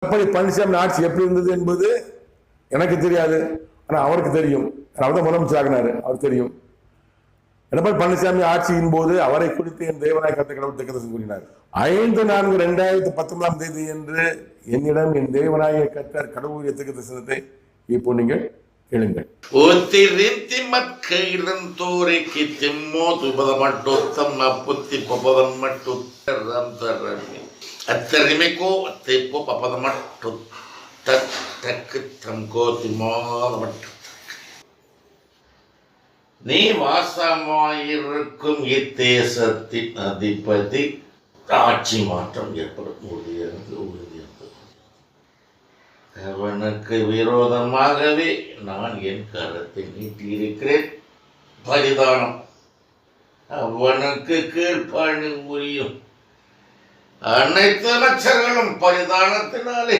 எடப்பாடி பழனிசாமி ஆட்சி எப்படி இருந்தது என்பது எனக்கு தெரியாது, ஆனா அவருக்கு தெரியும். அவர் தான் முதலமைச்சர் ஆகினாரு, அவர் தெரியும். எடப்பாடி பழனிசாமி ஆட்சியின் போது அவரை குறித்து என் தேவனாய் கத்த கடவுள் தீர்க்கதரிசனம் கூறினார். 5/4/2019 என்று என்னிடம் என் தேவனாய கர்த்தர் கடவுள் தீர்க்கதரிசனத்தை இப்போ நீங்கள் கேளுங்கள். நீ வாசமாயிருக்கும் இத்தேசத்தின் அதிபதி ஆட்சி மாற்றம் ஏற்படும் உறுதியிருந்தது. அவனுக்கு விரோதமாகவே நான் என் கரத்தை நீட்டியிருக்கிறேன். பரிதானம் அவனுக்கு கீழ்ப்பணி புரியும். அனைத்து லட்சங்களும் பரிதானத்தினாலே